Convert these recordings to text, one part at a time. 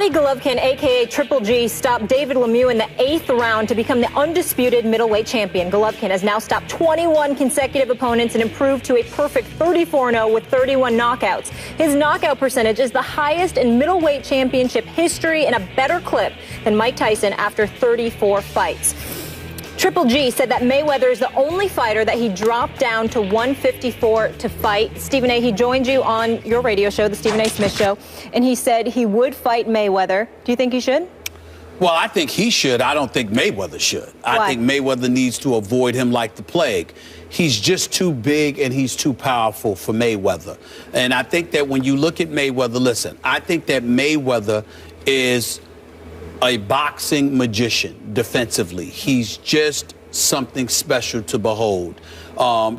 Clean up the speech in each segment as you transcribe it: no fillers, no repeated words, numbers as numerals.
Gennady Golovki, a.k.a. Triple G, stopped David Lemieux in the 8th round to become the undisputed middleweight champion. Golovki has now stopped 21 consecutive opponents and improved to a perfect 34-0 with 31 knockouts. His knockout percentage is the highest in middleweight championship history and a better clip than Mike Tyson after 34 fights. Triple G said that Mayweather is the only fighter that he dropped down to 154 to fight. Stephen A., he joined you on your radio show, the Stephen A. Smith Show, and he said he would fight Mayweather. Do you think he should? Well, I think he should. I don't think Mayweather should. Why? I think Mayweather needs to avoid him like the plague. He's just too big and he's too powerful for Mayweather. And I think that when you look at Mayweather, listen, I think that Mayweather is a boxing magician defensively. He's just something special to behold.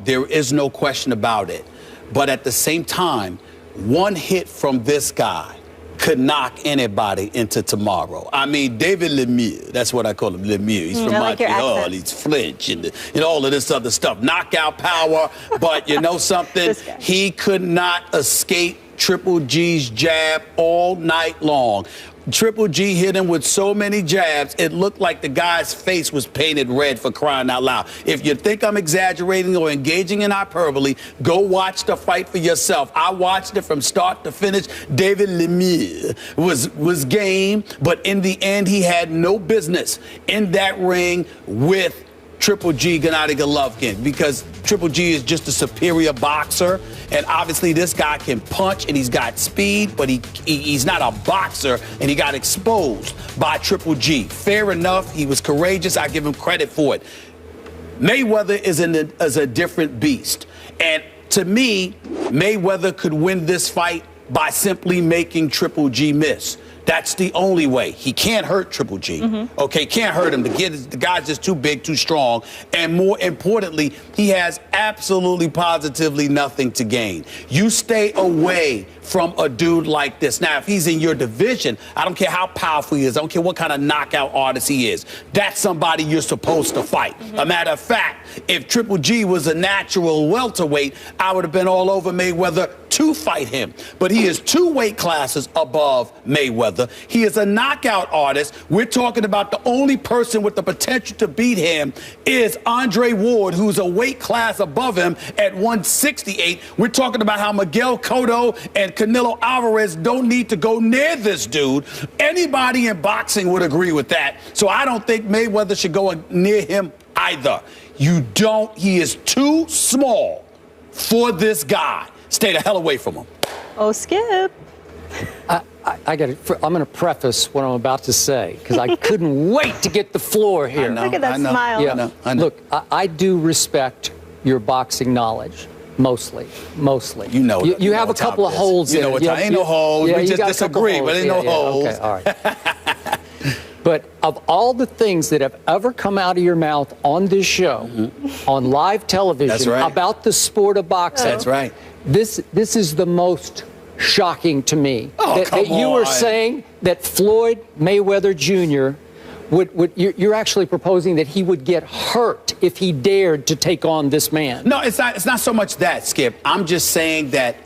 There is no question about it. But at the same time, one hit from this guy could knock anybody into tomorrow. I mean, David Lemieux, that's what I call him, Lemieux. He's from Montreal, he's French, and all of this other stuff. Knockout power, but you know something? He could not escape Triple G's jab all night long. Triple G hit him with so many jabs, it looked like the guy's face was painted red, for crying out loud. If you think I'm exaggerating or engaging in hyperbole, go watch the fight for yourself. I watched it from start to finish. David Lemieux was game, but in the end, he had no business in that ring with Triple G, Gennady Golovki, because Triple G is just a superior boxer, and obviously this guy can punch and he's got speed, but he's not a boxer, and he got exposed by Triple G. Fair enough, he was courageous, I give him credit for it. Mayweather is a different beast, and to me, Mayweather could win this fight by simply making Triple G miss. That's the only way. He can't hurt Triple G. Okay, can't hurt him. The guy's just too big, too strong. And more importantly, he has absolutely, positively nothing to gain. You stay away from a dude like this. Now, if he's in your division, I don't care how powerful he is. I don't care what kind of knockout artist he is. That's somebody you're supposed to fight. A matter of fact, if Triple G was a natural welterweight, I would have been all over Mayweather to fight him. But he is 2 weight classes above Mayweather. He is a knockout artist. We're talking about the only person with the potential to beat him is Andre Ward, who's a weight class above him at 168. We're talking about how Miguel Cotto and Canelo Alvarez don't need to go near this dude. Anybody in boxing would agree with that. So I don't think Mayweather should go near him either. He is too small for this guy. Stay the hell away from him. Oh, Skip. I got it. I'm going to preface what I'm about to say because I couldn't wait to get the floor here. Look at that smile. Yeah. I know. Look, I do respect your boxing knowledge. Mostly. You know it. You have a couple of holes in it. Ain't no holes. We just disagree, but ain't no holes. Okay, all right. But of all the things that have ever come out of your mouth on this show, on live television, about the sport of boxing, that's right. This is the most shocking to me. Oh, that you were saying that Floyd Mayweather Jr. You're actually proposing that he would get hurt if he dared to take on this man. No, it's not so much that, Skip. I'm just saying that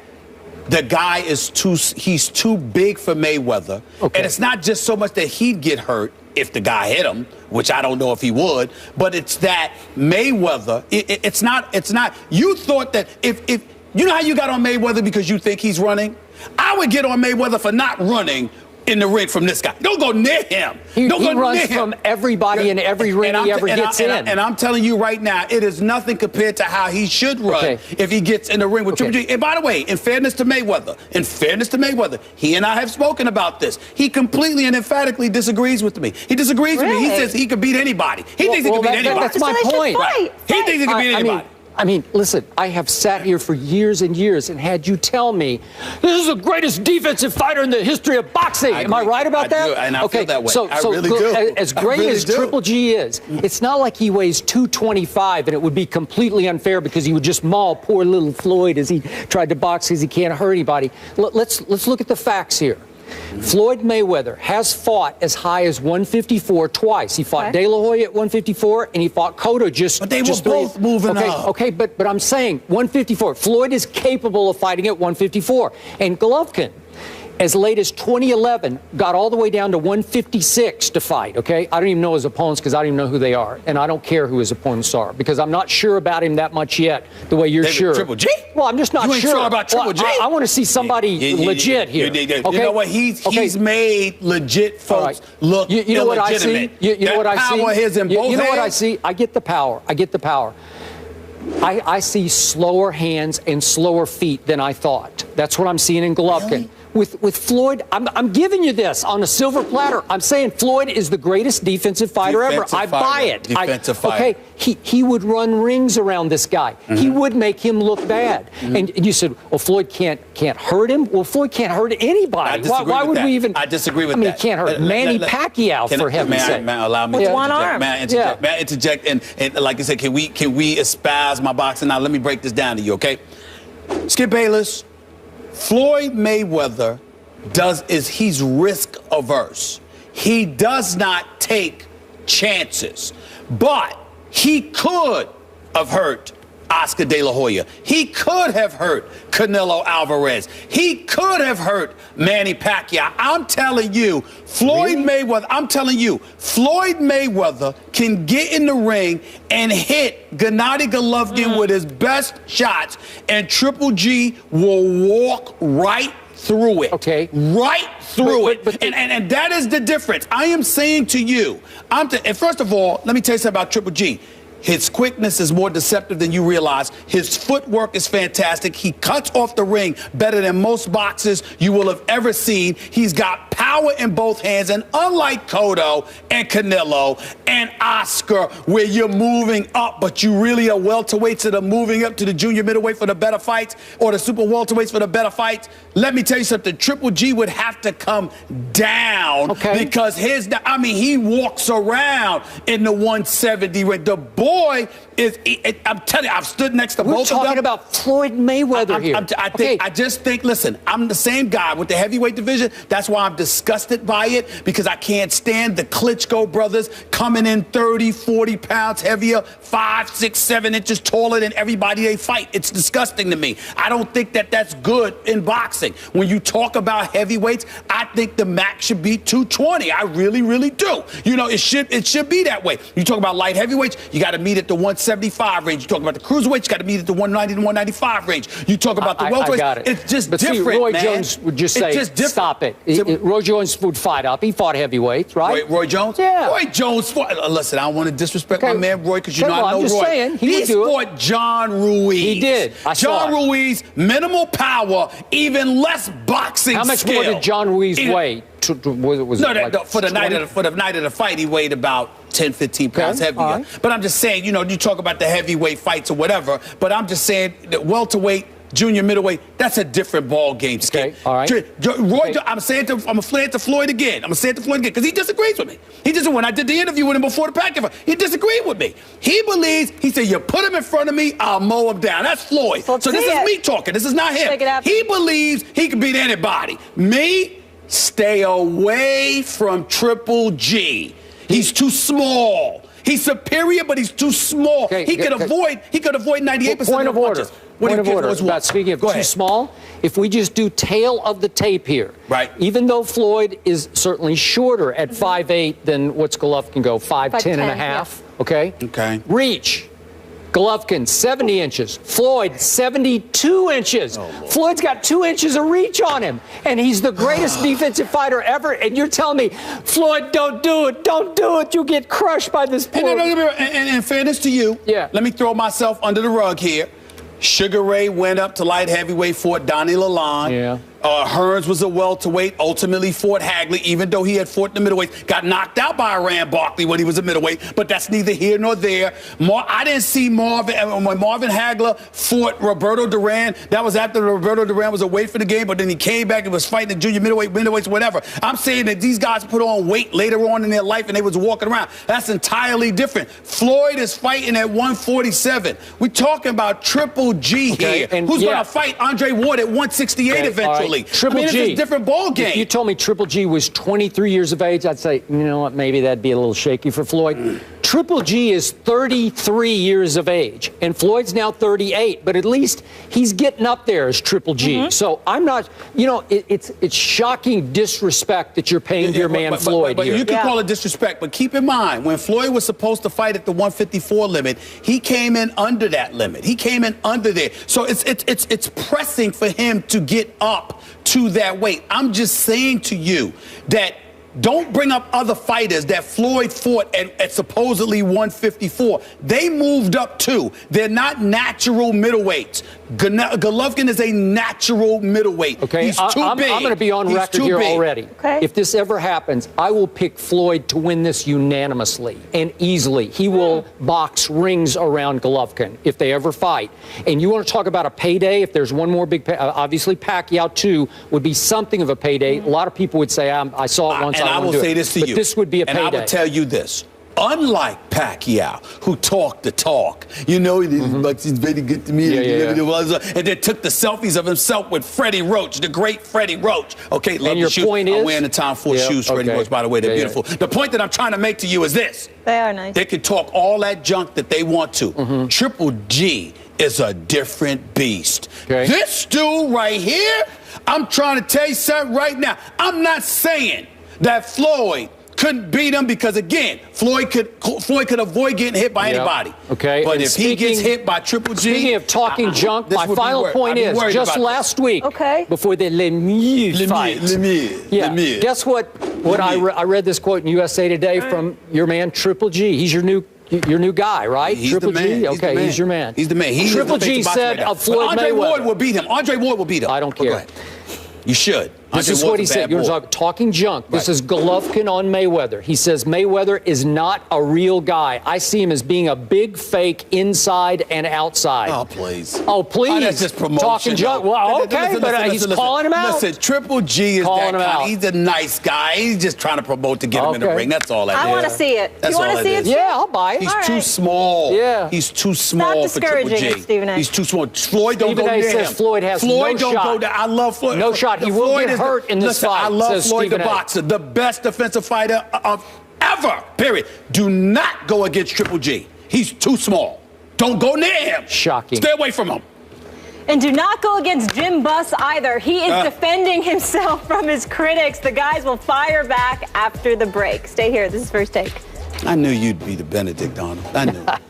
the guy is he's too big for Mayweather. Okay. And it's not just so much that he'd get hurt if the guy hit him, which I don't know if he would, but it's that Mayweather, it's not, you thought that if you know how you got on Mayweather because you think he's running? I would get on Mayweather for not running in the ring from this guy. Don't go near him. He runs from everybody in every ring he ever gets in. And I'm telling you right now, it is nothing compared to how he should run if he gets in the ring with Triple G. And by the way, in fairness to Mayweather, he and I have spoken about this. He completely and emphatically disagrees with me. He disagrees with me. He says he could beat anybody. He thinks he can beat anybody. That's my point. Right. He thinks he can beat anybody. I mean, listen, I have sat here for years and years and had you tell me, this is the greatest defensive fighter in the history of boxing. Am I right about that? I do, and I feel that way. So really do. As great as Triple G is, it's not like he weighs 225 and it would be completely unfair because he would just maul poor little Floyd as he tried to box because he can't hurt anybody. Let's look at the facts here. Floyd Mayweather has fought as high as 154 twice. He fought De La Hoya at 154, and he fought Cotto But they were both moving up. Okay, but I'm saying 154. Floyd is capable of fighting at 154. And Golovkin, as late as 2011, got all the way down to 156 to fight, okay? I don't even know his opponents because I don't even know who they are. And I don't care who his opponents are because I'm not sure about him that much yet, the way you're sure. Triple G? Well, I'm just not you ain't sure. About Triple G? I want to see somebody legit here. You know what? He's made legit folks look you know what I see? You know what I see? Power is in both you know hands? what I see? I get the power. I see slower hands and slower feet than I thought. That's what I'm seeing in Golovkin. Really? With Floyd, I'm giving you this on a silver platter. I'm saying Floyd is the greatest defensive fighter ever. I buy it. Defensive fighter. Okay, he would run rings around this guy. He would make him look bad. And you said, well, Floyd can't hurt him. Well, Floyd can't hurt anybody. Why would we even? I disagree with that. I mean, he can't hurt Manny Pacquiao for heaven's sake. Allow me with to one arm. May I interject? And like I said, can we espouse my boxing? Now let me break this down to you, okay? Skip Bayless. Floyd Mayweather he's risk averse. He does not take chances. But he could have hurt Oscar De La Hoya. He could have hurt Canelo Alvarez. He could have hurt Manny Pacquiao. I'm telling you, Floyd Mayweather can get in the ring and hit Gennady Golovki with his best shots, and Triple G will walk right through it. Okay. Right through it. And that is the difference. I am saying to you, and first of all, let me tell you something about Triple G. His quickness is more deceptive than you realize. His footwork is fantastic. He cuts off the ring better than most boxers you will have ever seen. He's got power in both hands. And unlike Cotto and Canelo and Oscar, where you're moving up, but you really are welterweights that are moving up to the junior middleweight for the better fights or the super welterweights for the better fights, let me tell you something. Triple G would have to come down because he walks around in the 170 range. The boy I'm telling you, I've stood next to both of them. We're talking about Floyd Mayweather here. I just think, listen, I'm the same guy with the heavyweight division. That's why I'm disgusted by it, because I can't stand the Klitschko brothers coming in 30, 40 pounds heavier, 5, 6, 7 inches taller than everybody they fight. It's disgusting to me. I don't think that's good in boxing. When you talk about heavyweights, I think the max should be 220. I really, really do. You know, it should be that way. You talk about light heavyweights, you got to meet at the 175 range. You talk about the cruiserweights, you got to meet at the 190 to 195 range. You talk about the welterweights. I got it. It's just different, see, Roy man. Jones would just say, stop it. Roy Jones would fight up. He fought heavyweights, right? Roy Jones? Yeah. Roy Jones fought. Listen, I don't want to disrespect my man Roy, because you know I know I'm just Roy. saying, he fought John Ruiz. He did. John Ruiz, minimal power, even less boxing skill. How much more did John Ruiz weigh? For the night of the fight, he weighed about 10, 15 pounds heavier. Right. But I'm just saying, you talk about the heavyweight fights or whatever, but I'm just saying that welterweight, junior middleweight, that's a different ball game, Skip. All right. Roy, I'm going to say it to Floyd again. Because he disagrees with me. When I did the interview with him before the Pacquiao fight, he disagreed with me. He said, you put him in front of me, I'll mow him down. That's Floyd. So this is me talking. This is not him. He believes he can beat anybody. Me? Stay away from Triple G. He's too small. He's superior, but he's too small. He could avoid 98% of the punches. Point of order. Speaking of too small, if we just do tail of the tape here, right? Even though Floyd is certainly shorter at 5'8" than what's Golovkin go 5'10" and a half. Yeah. Okay. Reach. Golovkin, 70 inches. Floyd, 72 inches. Floyd's got 2 inches of reach on him, and he's the greatest defensive fighter ever. And you're telling me, Floyd, don't do it. Don't do it. You get crushed by this poor... And in fairness to you, let me throw myself under the rug here. Sugar Ray went up to light heavyweight, fought Donnie Lalonde. Yeah. Hearns was a welterweight, ultimately fought Hagley, even though he had fought in the middleweight. Got knocked out by Iran Barkley when he was a middleweight, but that's neither here nor there. I didn't see Marvin, when Marvin Hagler fought Roberto Duran. That was after Roberto Duran was away for the game, but then he came back and was fighting the junior middleweights, whatever. I'm saying that these guys put on weight later on in their life and they was walking around. That's entirely different. Floyd is fighting at 147. We're talking about Triple G here, who's going to fight Andre Ward at 168 eventually. Triple G. It's a different ball game. If you told me Triple G was 23 years of age, I'd say, you know what, maybe that'd be a little shaky for Floyd. Triple G is 33 years of age, and Floyd's now 38, but at least he's getting up there as Triple G. So I'm not, it's shocking disrespect that you're paying to your man Floyd here. You can call it disrespect, but keep in mind, when Floyd was supposed to fight at the 154 limit, he came in under that limit. He came in under there. So it's pressing for him to get up to that weight. I'm just saying to you that don't bring up other fighters that Floyd fought at supposedly 154. They moved up too. They're not natural middleweights. Golovkin is a natural middleweight. Okay, he's too big. I'm going to be on record here already. Okay. If this ever happens, I will pick Floyd to win this unanimously and easily. He will box rings around Golovkin if they ever fight. And you want to talk about a payday? If there's one more big obviously Pacquiao too would be something of a payday. A lot of people would say, I saw it once. And I will say this to you. But this would be a payday. And I will tell you this. Unlike Pacquiao, who talked the talk, like he's very good to me, and then took the selfies of himself with Freddie Roach, the great Freddie Roach. Okay, love and your shoes. point is? I'm wearing the Tom Ford shoes, Freddie Roach, by the way. They're beautiful. Yeah. The point that I'm trying to make to you is this. They are nice. They can talk all that junk that they want to. Triple G is a different beast. Okay. This dude right here, I'm trying to tell you something right now. I'm not saying that Floyd couldn't beat him because, again, Floyd could avoid getting hit by anybody. Okay. But and if he gets hit by Triple G... Speaking of talking junk, my final point is, just last week, before the Lemieux fight... Lemieux. Guess what I read this quote in USA Today from your man Triple G. He's your new guy, right? He's Triple the man. G? Okay, he's your man. He's the man. Triple G said of Floyd Andre Mayweather... Ward will beat him. Andre Ward will beat him. I don't care. You should. This is what he said. You're talking junk. This is Golovkin on Mayweather. He says Mayweather is not a real guy. I see him as being a big fake inside and outside. Oh, please. Oh, please. That's just promotion. Talking junk. Well, okay, but he's calling him out. Listen, Triple G is that guy. He's a nice guy. He's just trying to promote to get him in the ring. That's all that is. I want to see it. You want to see it? Yeah, I'll buy it. He's too small. Yeah. He's too small for Triple G. Stephen A. He's too small. Floyd don't go near him. Says Floyd has no shot. I love Floyd. No shot. He will get hurt in this fight. I love Floyd the boxer, the best defensive fighter of ever, period. Do not go against Triple G. He's too small. Don't go near him. Shocking. Stay away from him. And do not go against Jim Buss either. He is defending himself from his critics. The guys will fire back after the break. Stay here. This is First Take. I knew you'd be the Benedict Arnold. I knew.